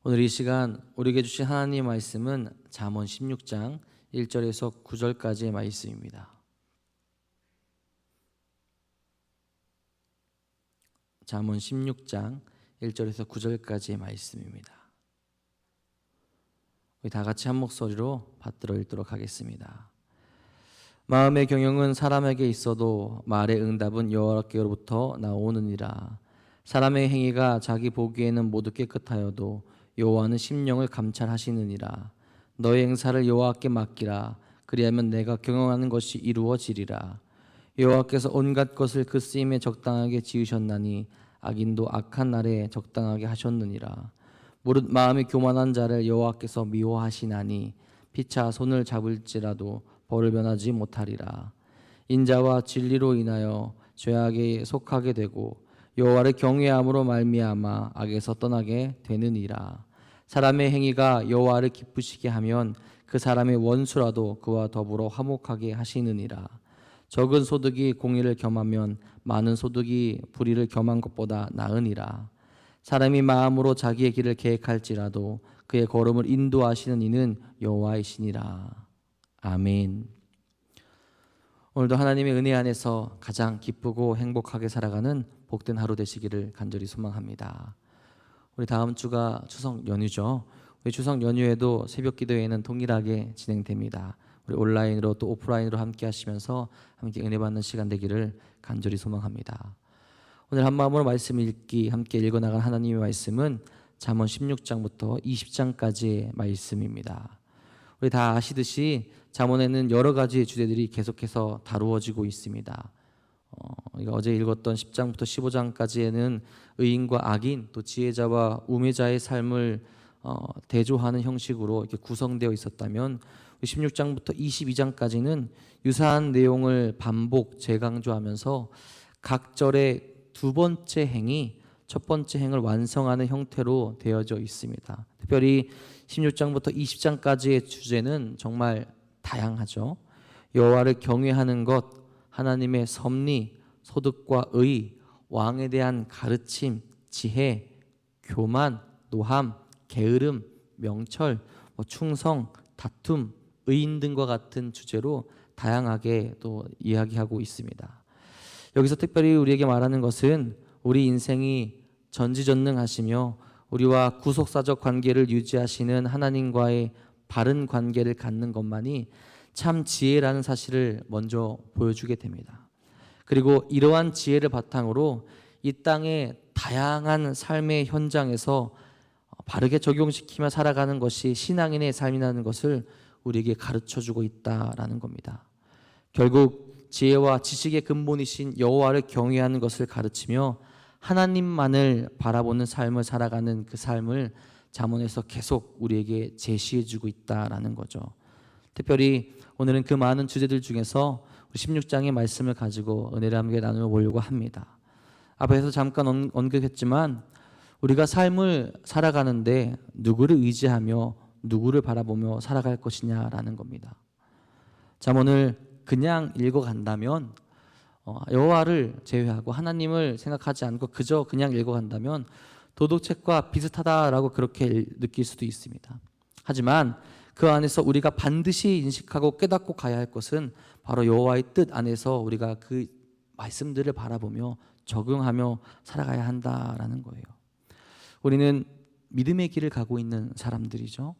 오늘 이 시간 우리에게 주신 하나님의 말씀은 잠언 16장 1절에서 9절까지의 말씀입니다. 잠언 16장 1절에서 9절까지의 말씀입니다. 우리 다 같이 한 목소리로 받들어 읽도록 하겠습니다. 마음의 경영은 사람에게 있어도 말의 응답은 여호와께로부터 나오느니라. 사람의 행위가 자기 보기에는 모두 깨끗하여도 여호와는 심령을 감찰하시느니라. 너의 행사를 여호와께 맡기라. 그리하면 내가 경영하는 것이 이루어지리라. 여호와께서 온갖 것을 그 쓰임에 적당하게 지으셨나니 악인도 악한 날에 적당하게 하셨느니라. 무릇 마음이 교만한 자를 여호와께서 미워하시나니 피차 손을 잡을지라도 벌을 면하지 못하리라. 인자와 진리로 인하여 죄악에 속하게 되고 여호와를 경외함으로 말미암아 악에서 떠나게 되느니라. 사람의 행위가 여호와를 기쁘시게 하면 그 사람의 원수라도 그와 더불어 화목하게 하시느니라. 적은 소득이 공의를 겸하면 많은 소득이 불의를 겸한 것보다 나으니라. 사람이 마음으로 자기의 길을 계획할지라도 그의 걸음을 인도하시는 이는 여호와이시니라. 아멘. 오늘도 하나님의 은혜 안에서 가장 기쁘고 행복하게 살아가는 복된 하루 되시기를 간절히 소망합니다. 우리 다음 주가 추석 연휴죠. 우리 추석 연휴에도 새벽 기도회는 동일하게 진행됩니다. 우리 온라인으로 또 오프라인으로 함께 하시면서 함께 은혜 받는 시간 되기를 간절히 소망합니다. 오늘 한 마음으로 말씀 읽기 함께 읽어나간 하나님의 말씀은 잠언 16장부터 20장까지의 말씀입니다. 우리 다 아시듯이 잠언에는 여러 가지 주제들이 계속해서 다루어지고 있습니다. 어제 읽었던 10장부터 15장까지에는 의인과 악인, 또 지혜자와 우매자의 삶을 대조하는 형식으로 이렇게 구성되어 있었다면 16장부터 22장까지는 유사한 내용을 반복 재강조하면서 각 절의 두 번째 행이 첫 번째 행을 완성하는 형태로 되어져 있습니다. 특별히 16장부터 20장까지의 주제는 정말 다양하죠. 여호와를 경외하는 것, 하나님의 섭리, 소득과 의, 왕에 대한 가르침, 지혜, 교만, 노함, 게으름, 명철, 충성, 다툼, 의인 등과 같은 주제로 다양하게 또 이야기하고 있습니다. 여기서 특별히 우리에게 말하는 것은 우리 인생이 전지전능하시며 우리와 구속사적 관계를 유지하시는 하나님과의 바른 관계를 갖는 것만이 참 지혜라는 사실을 먼저 보여주게 됩니다. 그리고 이러한 지혜를 바탕으로 이 땅의 다양한 삶의 현장에서 바르게 적용시키며 살아가는 것이 신앙인의 삶이라는 것을 우리에게 가르쳐주고 있다라는 겁니다. 결국 지혜와 지식의 근본이신 여호와를 경외하는 것을 가르치며 하나님만을 바라보는 삶을 살아가는 그 삶을 잠언에서 계속 우리에게 제시해주고 있다라는 거죠. 특별히 오늘은 그 많은 주제들 중에서 16장의 말씀을 가지고 은혜를 함께 나누어 보려고 합니다. 앞에서 잠깐 언급했지만 우리가 삶을 살아가는데 누구를 의지하며 누구를 바라보며 살아갈 것이냐라는 겁니다. 잠언을 그냥 읽어간다면 여호와를 제외하고 하나님을 생각하지 않고 그저 그냥 읽어간다면 도덕책과 비슷하다라고 그렇게 느낄 수도 있습니다. 하지만 그 안에서 우리가 반드시 인식하고 깨닫고 가야 할 것은 바로 여호와의 뜻 안에서 우리가 그 말씀들을 바라보며 적용하며 살아가야 한다라는 거예요. 우리는 믿음의 길을 가고 있는 사람들이죠.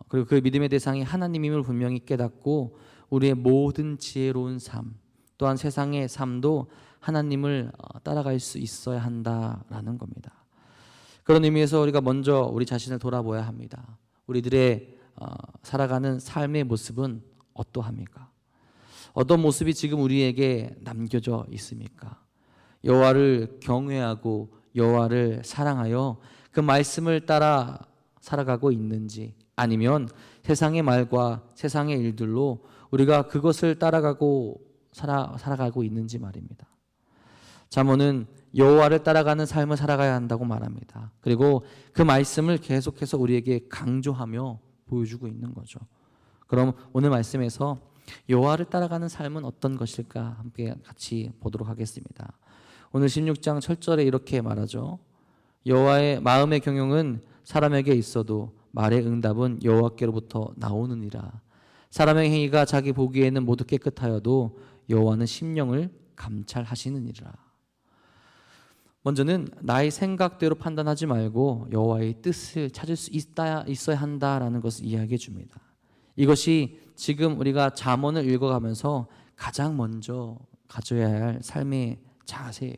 그리고 그 믿음의 대상이 하나님임을 분명히 깨닫고 우리의 모든 지혜로운 삶 또한 세상의 삶도 하나님을 따라갈 수 있어야 한다라는 겁니다. 그런 의미에서 우리가 먼저 우리 자신을 돌아보아야 합니다. 우리들의 살아가는 삶의 모습은 어떠합니까? 어떤 모습이 지금 우리에게 남겨져 있습니까? 여호와를 경외하고 여호와를 사랑하여 그 말씀을 따라 살아가고 있는지 아니면 세상의 말과 세상의 일들로 우리가 그것을 따라가고 살아가고 있는지 말입니다. 잠언은 여호와를 따라가는 삶을 살아가야 한다고 말합니다. 그리고 그 말씀을 계속해서 우리에게 강조하며 보여주고 있는 거죠. 그럼 오늘 말씀에서 여호와를 따라가는 삶은 어떤 것일까 함께 같이 보도록 하겠습니다. 오늘 16장 7절에 이렇게 말하죠. 여호와의 마음의 경영은 사람에게 있어도 말의 응답은 여호와께로부터 나오느니라. 사람의 행위가 자기 보기에는 모두 깨끗하여도 여호와는 심령을 감찰하시느니라. 먼저는 나의 생각대로 판단하지 말고 여호와의 뜻을 찾을 수 있어야 한다라는 것을 이야기해 줍니다. 이것이 지금 우리가 잠언을 읽어가면서 가장 먼저 가져야 할 삶의 자세예요.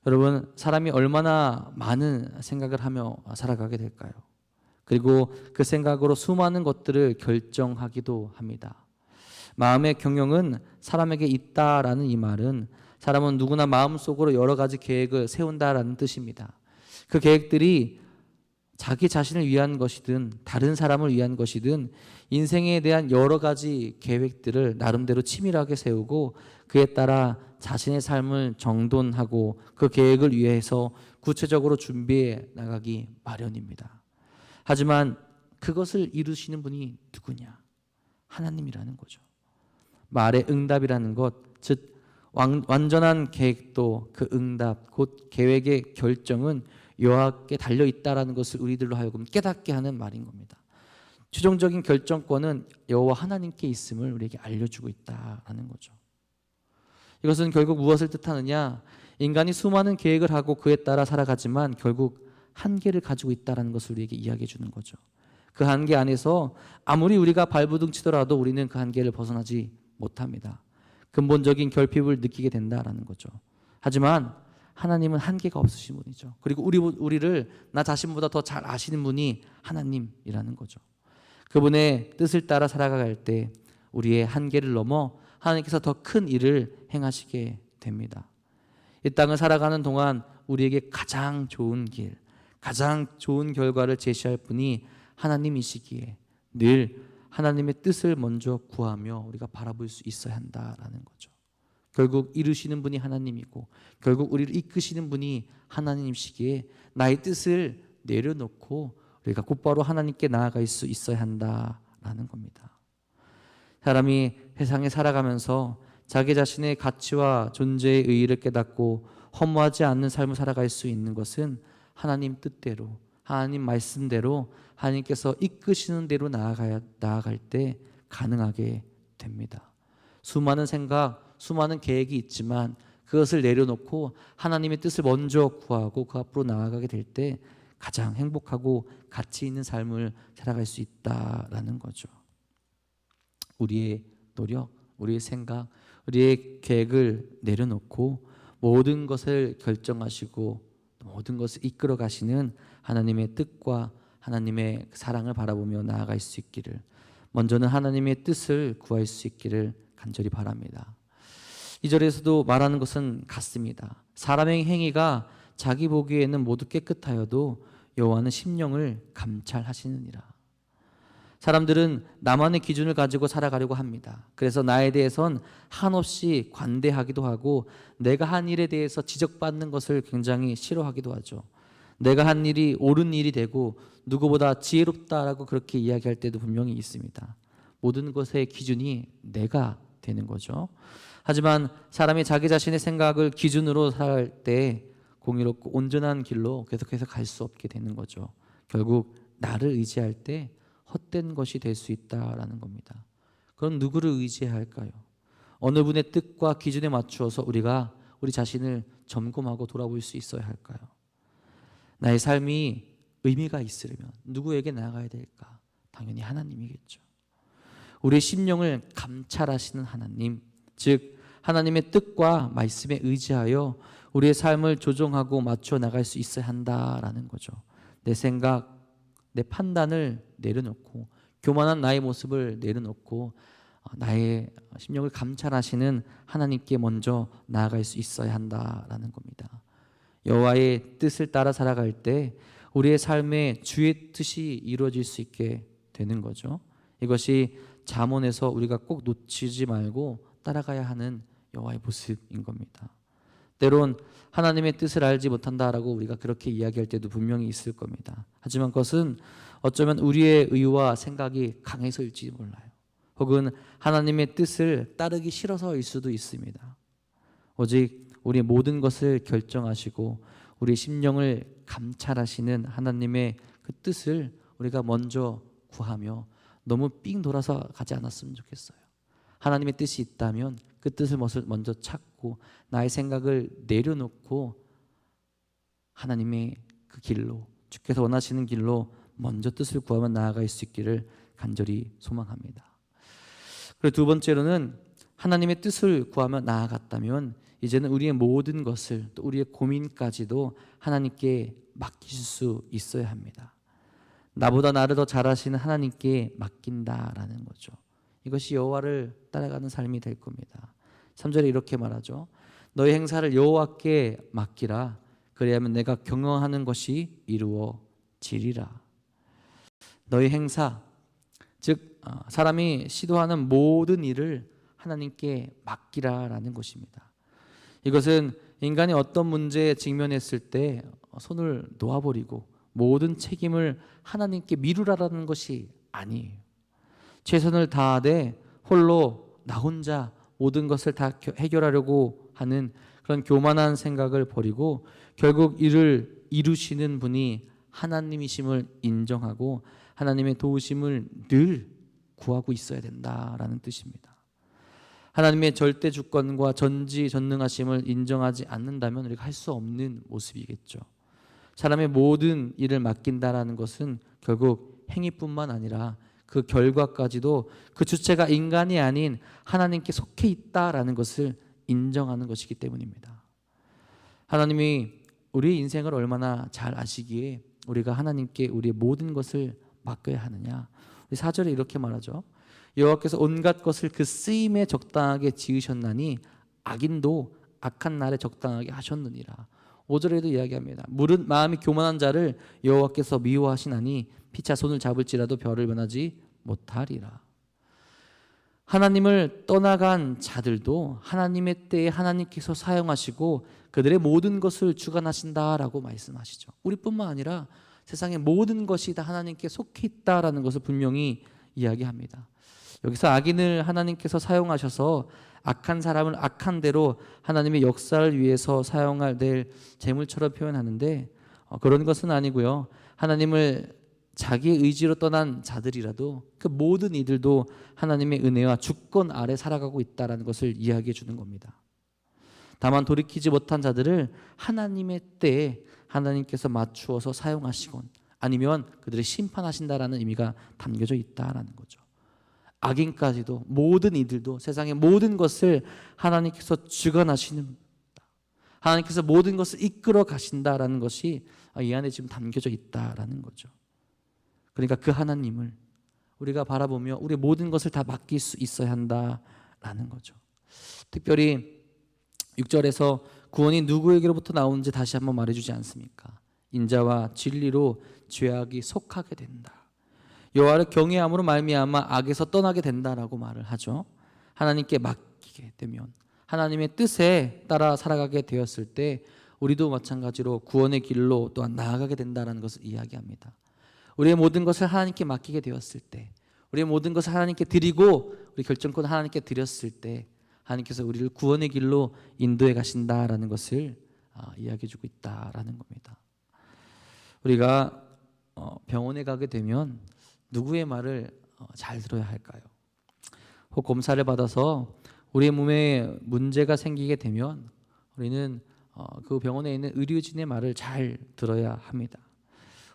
여러분, 사람이 얼마나 많은 생각을 하며 살아가게 될까요? 그리고 그 생각으로 수많은 것들을 결정하기도 합니다. 마음의 경영은 사람에게 있다라는 이 말은 사람은 누구나 마음속으로 여러 가지 계획을 세운다라는 뜻입니다. 그 계획들이 자기 자신을 위한 것이든 다른 사람을 위한 것이든 인생에 대한 여러 가지 계획들을 나름대로 치밀하게 세우고 그에 따라 자신의 삶을 정돈하고 그 계획을 위해서 구체적으로 준비해 나가기 마련입니다. 하지만 그것을 이루시는 분이 누구냐? 하나님이라는 거죠. 말의 응답이라는 것, 즉 완전한 계획도 그 응답, 곧 계획의 결정은 여호와께 달려있다라는 것을 우리들로 하여금 깨닫게 하는 말인 겁니다. 최종적인 결정권은 여호와 하나님께 있음을 우리에게 알려주고 있다라는 거죠. 이것은 결국 무엇을 뜻하느냐? 인간이 수많은 계획을 하고 그에 따라 살아가지만 결국 한계를 가지고 있다는 것을 우리에게 이야기해 주는 거죠. 그 한계 안에서 아무리 우리가 발부둥 치더라도 우리는 그 한계를 벗어나지 못합니다. 근본적인 결핍을 느끼게 된다라는 거죠. 하지만 하나님은 한계가 없으신 분이죠. 그리고 우리를 나 자신보다 더 잘 아시는 분이 하나님이라는 거죠. 그분의 뜻을 따라 살아갈 때 우리의 한계를 넘어 하나님께서 더 큰 일을 행하시게 됩니다. 이 땅을 살아가는 동안 우리에게 가장 좋은 길, 가장 좋은 결과를 제시할 분이 하나님이시기에 늘 하나님의 뜻을 먼저 구하며 우리가 바라볼 수 있어야 한다라는 거죠. 결국 이루시는 분이 하나님이고 결국 우리를 이끄시는 분이 하나님이시기에 나의 뜻을 내려놓고 우리가 곧바로 하나님께 나아갈 수 있어야 한다라는 겁니다. 사람이 세상에 살아가면서 자기 자신의 가치와 존재의 의의를 깨닫고 허무하지 않는 삶을 살아갈 수 있는 것은 하나님 뜻대로, 하나님 말씀대로 하나님께서 이끄시는 대로 나아갈 때 가능하게 됩니다. 수많은 생각, 수많은 계획이 있지만 그것을 내려놓고 하나님의 뜻을 먼저 구하고 그 앞으로 나아가게 될 때 가장 행복하고 가치 있는 삶을 살아갈 수 있다라는 거죠. 우리의 노력, 우리의 생각, 우리의 계획을 내려놓고 모든 것을 결정하시고 모든 것을 이끌어 가시는 하나님의 뜻과 하나님의 사랑을 바라보며 나아갈 수 있기를, 먼저는 하나님의 뜻을 구할 수 있기를 간절히 바랍니다. 2절에서도 말하는 것은 같습니다. 사람의 행위가 자기 보기에는 모두 깨끗하여도 여호와는 심령을 감찰하시느니라. 사람들은 나만의 기준을 가지고 살아가려고 합니다. 그래서 나에 대해선 한없이 관대하기도 하고 내가 한 일에 대해서 지적받는 것을 굉장히 싫어하기도 하죠. 내가 한 일이 옳은 일이 되고 누구보다 지혜롭다라고 그렇게 이야기할 때도 분명히 있습니다. 모든 것의 기준이 내가 되는 거죠. 하지만 사람이 자기 자신의 생각을 기준으로 살 때 공의롭고 온전한 길로 계속해서 갈 수 없게 되는 거죠. 결국 나를 의지할 때 헛된 것이 될 수 있다라는 겁니다. 그럼 누구를 의지해야 할까요? 어느 분의 뜻과 기준에 맞추어서 우리가 우리 자신을 점검하고 돌아볼 수 있어야 할까요? 나의 삶이 의미가 있으려면 누구에게 나아가야 될까? 당연히 하나님이겠죠. 우리의 심령을 감찰하시는 하나님, 즉 하나님의 뜻과 말씀에 의지하여 우리의 삶을 조정하고 맞춰 나갈 수 있어야 한다라는 거죠. 내 생각, 내 판단을 내려놓고 교만한 나의 모습을 내려놓고 나의 심령을 감찰하시는 하나님께 먼저 나아갈 수 있어야 한다라는 겁니다. 여호와의 뜻을 따라 살아갈 때 우리의 삶에 주의 뜻이 이루어질 수 있게 되는 거죠. 이것이 잠언에서 우리가 꼭 놓치지 말고 따라가야 하는 여호와의 모습인 겁니다. 때론 하나님의 뜻을 알지 못한다라고 우리가 그렇게 이야기할 때도 분명히 있을 겁니다. 하지만 그것은 어쩌면 우리의 의와 생각이 강해서일지 몰라요. 혹은 하나님의 뜻을 따르기 싫어서일 수도 있습니다. 오직 우리 모든 것을 결정하시고 우리 심령을 감찰하시는 하나님의 그 뜻을 우리가 먼저 구하며 너무 삥 돌아서 가지 않았으면 좋겠어요. 하나님의 뜻이 있다면 그 뜻을 먼저 찾고 나의 생각을 내려놓고 하나님의 그 길로, 주께서 원하시는 길로 먼저 뜻을 구하며 나아갈 수 있기를 간절히 소망합니다. 그리고 두 번째로는 하나님의 뜻을 구하며 나아갔다면 이제는 우리의 모든 것을, 또 우리의 고민까지도 하나님께 맡길 수 있어야 합니다. 나보다 나를 더 잘 아시는 하나님께 맡긴다라는 거죠. 이것이 여호와를 따라가는 삶이 될 겁니다. 3절에 이렇게 말하죠. 너희 행사를 여호와께 맡기라. 그리하면 내가 경영하는 것이 이루어지리라. 너희 행사, 즉 사람이 시도하는 모든 일을 하나님께 맡기라라는 것입니다. 이것은 인간이 어떤 문제에 직면했을 때 손을 놓아버리고 모든 책임을 하나님께 미루라라는 것이 아니에요. 최선을 다하되 홀로 나 혼자 모든 것을 다 해결하려고 하는 그런 교만한 생각을 버리고 결국 이를 이루시는 분이 하나님이심을 인정하고 하나님의 도우심을 늘 구하고 있어야 된다라는 뜻입니다. 하나님의 절대 주권과 전지전능하심을 인정하지 않는다면 우리가 할 수 없는 모습이겠죠. 사람의 모든 일을 맡긴다라는 것은 결국 행위뿐만 아니라 그 결과까지도 그 주체가 인간이 아닌 하나님께 속해 있다라는 것을 인정하는 것이기 때문입니다. 하나님이 우리의 인생을 얼마나 잘 아시기에 우리가 하나님께 우리의 모든 것을 맡겨야 하느냐. 우리 4절에 이렇게 말하죠. 여호와께서 온갖 것을 그 쓰임에 적당하게 지으셨나니 악인도 악한 날에 적당하게 하셨느니라. 5절에도 이야기합니다. 물은 마음이 교만한 자를 여호와께서 미워하시나니 피차 손을 잡을지라도 별을 변하지 못하리라. 하나님을 떠나간 자들도 하나님의 때에 하나님께서 사용하시고 그들의 모든 것을 주관하신다라고 말씀하시죠. 우리뿐만 아니라 세상의 모든 것이 다 하나님께 속해 있다라는 것을 분명히 이야기합니다. 여기서 악인을 하나님께서 사용하셔서 악한 사람을 악한 대로 하나님의 역사를 위해서 사용할 될 재물처럼 표현하는데 그런 것은 아니고요. 하나님을 자기의 의지로 떠난 자들이라도 그 모든 이들도 하나님의 은혜와 주권 아래 살아가고 있다는 것을 이야기해 주는 겁니다. 다만 돌이키지 못한 자들을 하나님의 때에 하나님께서 맞추어서 사용하시곤 아니면 그들을 심판하신다라는 의미가 담겨져 있다라는 거죠. 악인까지도 모든 이들도 세상의 모든 것을 하나님께서 주관하시는, 하나님께서 모든 것을 이끌어 가신다라는 것이 이 안에 지금 담겨져 있다라는 거죠. 그러니까 그 하나님을 우리가 바라보며 우리 모든 것을 다 맡길 수 있어야 한다라는 거죠. 특별히 6절에서 구원이 누구에게로부터 나오는지 다시 한번 말해주지 않습니까? 인자와 진리로 죄악이 속하게 된다. 여호와를 경외함으로 말미암아 악에서 떠나게 된다라고 말을 하죠. 하나님께 맡기게 되면 하나님의 뜻에 따라 살아가게 되었을 때 우리도 마찬가지로 구원의 길로 또한 나아가게 된다는 것을 이야기합니다. 우리의 모든 것을 하나님께 맡기게 되었을 때, 우리의 모든 것을 하나님께 드리고 우리 결정권 하나님께 드렸을 때 하나님께서 우리를 구원의 길로 인도해 가신다라는 것을 이야기해 주고 있다라는 겁니다. 우리가 병원에 가게 되면 누구의 말을 잘 들어야 할까요? 혹 검사를 받아서 우리의 몸에 문제가 생기게 되면 우리는 그 병원에 있는 의료진의 말을 잘 들어야 합니다.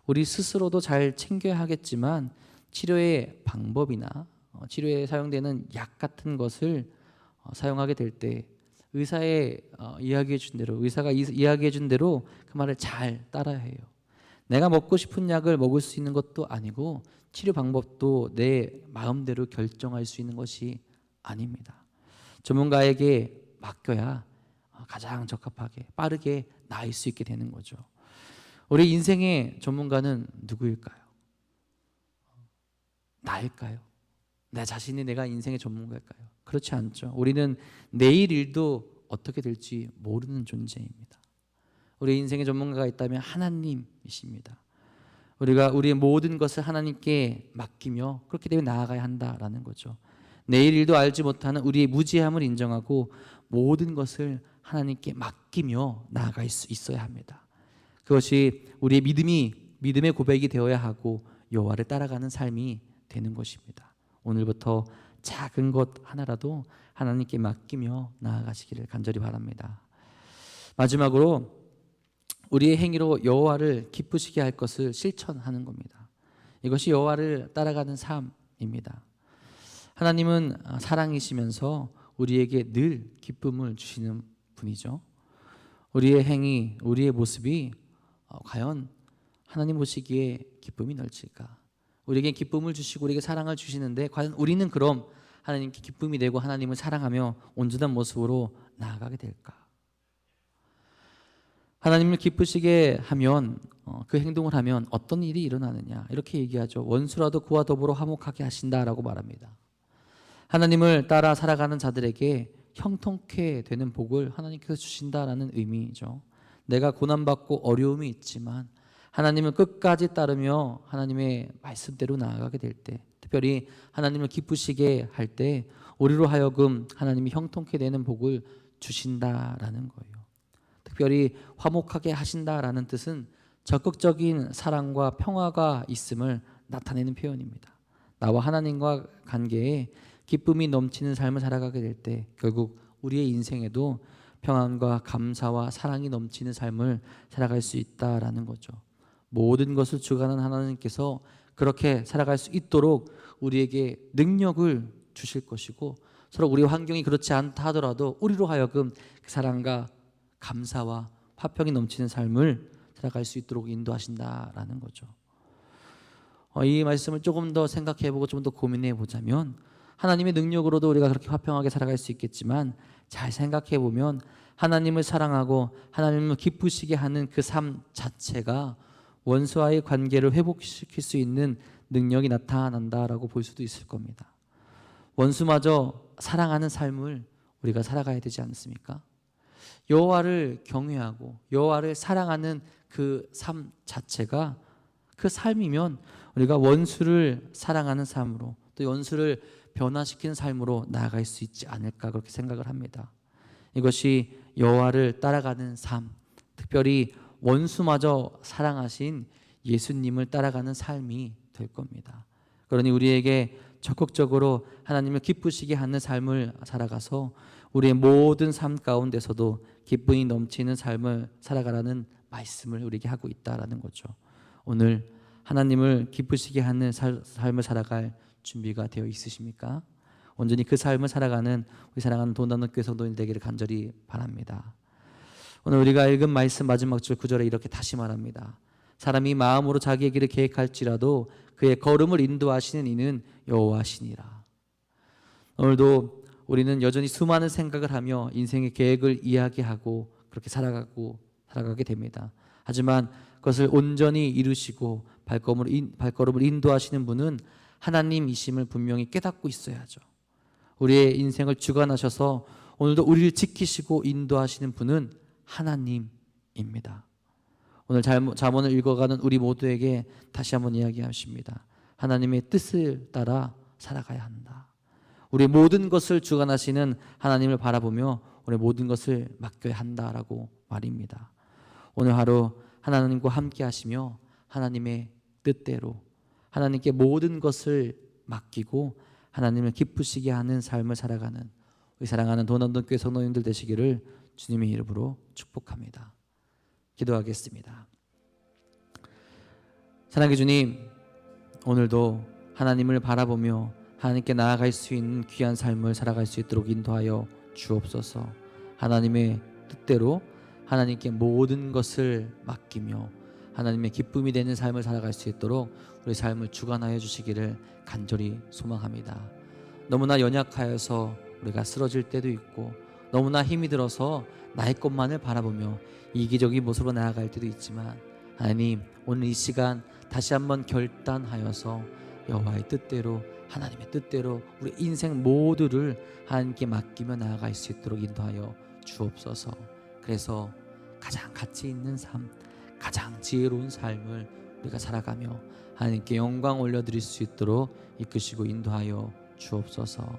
우리 스스로도 잘 챙겨야 하겠지만 치료의 방법이나 치료에 사용되는 약 같은 것을 사용하게 될 때 의사의 이야기해 준 대로, 의사가 이야기해 준 대로 그 말을 잘 따라야 해요. 내가 먹고 싶은 약을 먹을 수 있는 것도 아니고 치료 방법도 내 마음대로 결정할 수 있는 것이 아닙니다. 전문가에게 맡겨야 가장 적합하게 빠르게 나을 수 있게 되는 거죠. 우리 인생의 전문가는 누구일까요? 나일까요? 나 자신이 내가 인생의 전문가일까요? 그렇지 않죠. 우리는 내일 일도 어떻게 될지 모르는 존재입니다. 우리 인생의 전문가가 있다면 하나님이십니다. 우리가 우리의 모든 것을 하나님께 맡기며 그렇게 되면 나아가야 한다라는 거죠. 내일 일도 알지 못하는 우리의 무지함을 인정하고 모든 것을 하나님께 맡기며 나아갈 수 있어야 합니다. 그것이 우리의 믿음의 고백이 되어야 하고 여호와를 따라가는 삶이 되는 것입니다. 오늘부터 작은 것 하나라도 하나님께 맡기며 나아가시기를 간절히 바랍니다. 마지막으로 우리의 행위로 여호와를 기쁘시게 할 것을 실천하는 겁니다. 이것이 여호와를 따라가는 삶입니다. 하나님은 사랑이시면서 우리에게 늘 기쁨을 주시는 분이죠. 우리의 행위, 우리의 모습이 과연 하나님 보시기에 기쁨이 넘칠까? 우리에게 기쁨을 주시고 우리에게 사랑을 주시는데 과연 우리는 그럼 하나님께 기쁨이 되고 하나님을 사랑하며 온전한 모습으로 나아가게 될까? 하나님을 기쁘시게 하면 그 행동을 하면 어떤 일이 일어나느냐 이렇게 얘기하죠. 원수라도 그와 더불어 화목하게 하신다라고 말합니다. 하나님을 따라 살아가는 자들에게 형통케 되는 복을 하나님께서 주신다라는 의미죠. 내가 고난받고 어려움이 있지만 하나님을 끝까지 따르며 하나님의 말씀대로 나아가게 될 때, 특별히 하나님을 기쁘시게 할 때 우리로 하여금 하나님이 형통케 되는 복을 주신다라는 거예요. 특별히 화목하게 하신다라는 뜻은 적극적인 사랑과 평화가 있음을 나타내는 표현입니다. 나와 하나님과 관계에 기쁨이 넘치는 삶을 살아가게 될 때 결국 우리의 인생에도 평안과 감사와 사랑이 넘치는 삶을 살아갈 수 있다라는 거죠. 모든 것을 주관하는 하나님께서 그렇게 살아갈 수 있도록 우리에게 능력을 주실 것이고, 서로 우리 환경이 그렇지 않다 하더라도 우리로 하여금 그 사랑과 감사와 화평이 넘치는 삶을 살아갈 수 있도록 인도하신다라는 거죠. 이 말씀을 조금 더 생각해보고 좀 더 고민해보자면, 하나님의 능력으로도 우리가 그렇게 화평하게 살아갈 수 있겠지만 잘 생각해보면 하나님을 사랑하고 하나님을 기쁘시게 하는 그 삶 자체가 원수와의 관계를 회복시킬 수 있는 능력이 나타난다라고 볼 수도 있을 겁니다. 원수마저 사랑하는 삶을 우리가 살아가야 되지 않습니까? 여호와를 경외하고 여호와를 사랑하는 그 삶 자체가 그 삶이면 우리가 원수를 사랑하는 삶으로 또 원수를 변화시키는 삶으로 나아갈 수 있지 않을까 그렇게 생각을 합니다. 이것이 여호와를 따라가는 삶, 특별히 원수마저 사랑하신 예수님을 따라가는 삶이 될 겁니다. 그러니 우리에게 적극적으로 하나님을 기쁘시게 하는 삶을 살아가서 우리의 모든 삶 가운데서도 기쁨이 넘치는 삶을 살아가라는 말씀을 우리에게 하고 있다라는 거죠. 오늘 하나님을 기쁘시게 하는 삶을 살아갈 준비가 되어 있으십니까? 온전히 그 삶을 살아가는 우리 사랑하는 돈나는 교회 성도님 되기를 간절히 바랍니다. 오늘 우리가 읽은 말씀 마지막 줄 9절에 이렇게 다시 말합니다. 사람이 마음으로 자기의 길을 계획할지라도 그의 걸음을 인도하시는 이는 여호와시니라. 오늘도 우리는 여전히 수많은 생각을 하며 인생의 계획을 이야기하고 그렇게 살아가게 됩니다. 하지만 그것을 온전히 이루시고 발걸음을 인도하시는 분은 하나님이심을 분명히 깨닫고 있어야죠. 우리의 인생을 주관하셔서 오늘도 우리를 지키시고 인도하시는 분은 하나님입니다. 오늘 잠언을 읽어가는 우리 모두에게 다시 한번 이야기하십니다. 하나님의 뜻을 따라 살아가야 한다. 우리 모든 것을 주관하시는 하나님을 바라보며 우리 모든 것을 맡겨야 한다라고 말입니다. 오늘 하루 하나님과 함께 하시며 하나님의 뜻대로 하나님께 모든 것을 맡기고 하나님을 기쁘시게 하는 삶을 살아가는 우리 사랑하는 도남동교회 성도님들 되시기를 주님의 이름으로 축복합니다. 기도하겠습니다. 사랑의 주님, 오늘도 하나님을 바라보며 하나님께 나아갈 수 있는 귀한 삶을 살아갈 수 있도록 인도하여 주옵소서. 하나님의 뜻대로 하나님께 모든 것을 맡기며 하나님의 기쁨이 되는 삶을 살아갈 수 있도록 우리 삶을 주관하여 주시기를 간절히 소망합니다. 너무나 연약하여서 우리가 쓰러질 때도 있고 너무나 힘이 들어서 나의 것만을 바라보며 이기적인 모습으로 나아갈 때도 있지만, 하나님 오늘 이 시간 다시 한번 결단하여서 여호와의 뜻대로 하나님의 뜻대로 우리 인생 모두를 하나님께 맡기며 나아갈 수 있도록 인도하여 주옵소서. 그래서 가장 가치 있는 삶, 가장 지혜로운 삶을 우리가 살아가며 하나님께 영광 올려드릴 수 있도록 이끄시고 인도하여 주옵소서.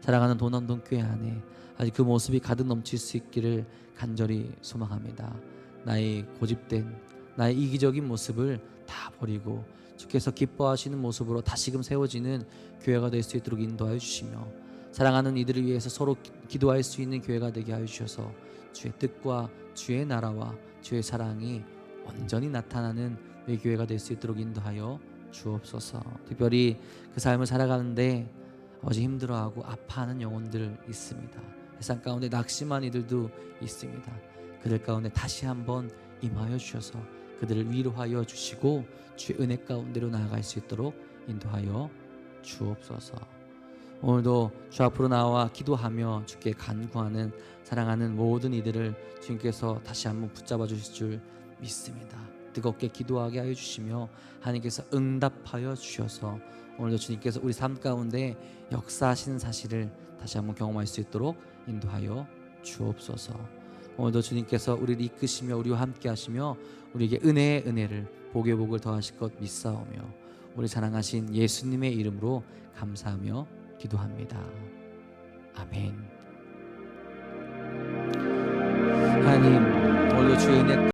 사랑하는 도남동교회 안에 아직 그 모습이 가득 넘칠 수 있기를 간절히 소망합니다. 나의 고집된 나의 이기적인 모습을 다 버리고 주께서 기뻐하시는 모습으로 다시금 세워지는 교회가 될 수 있도록 인도하여 주시며, 사랑하는 이들을 위해서 서로 기도할 수 있는 교회가 되게 하여 주셔서 주의 뜻과 주의 나라와 주의 사랑이 온전히 나타나는 우리 교회가 될 수 있도록 인도하여 주옵소서. 특별히 그 삶을 살아가는데 아버지 힘들어하고 아파하는 영혼들 있습니다. 세상 가운데 낙심한 이들도 있습니다. 그들 가운데 다시 한번 임하여 주셔서 그들을 위로하여 주시고 주의 은혜 가운데로 나아갈 수 있도록 인도하여 주옵소서. 오늘도 주 앞으로 나와 기도하며 주께 간구하는 사랑하는 모든 이들을 주님께서 다시 한번 붙잡아 주실 줄 믿습니다. 뜨겁게 기도하게 하여 주시며 하나님께서 응답하여 주셔서 오늘도 주님께서 우리 삶 가운데 역사하시는 사실을 다시 한번 경험할 수 있도록 인도하여 주옵소서. 오늘도 주님께서 우리를 이끄시며 우리와 함께 하시며 우리에게 은혜의 은혜를 복의 복을 더하실 것 믿사오며 우리 사랑하신 예수님의 이름으로 감사하며 기도합니다. 아멘. 하나님, 오늘도 주의 은혜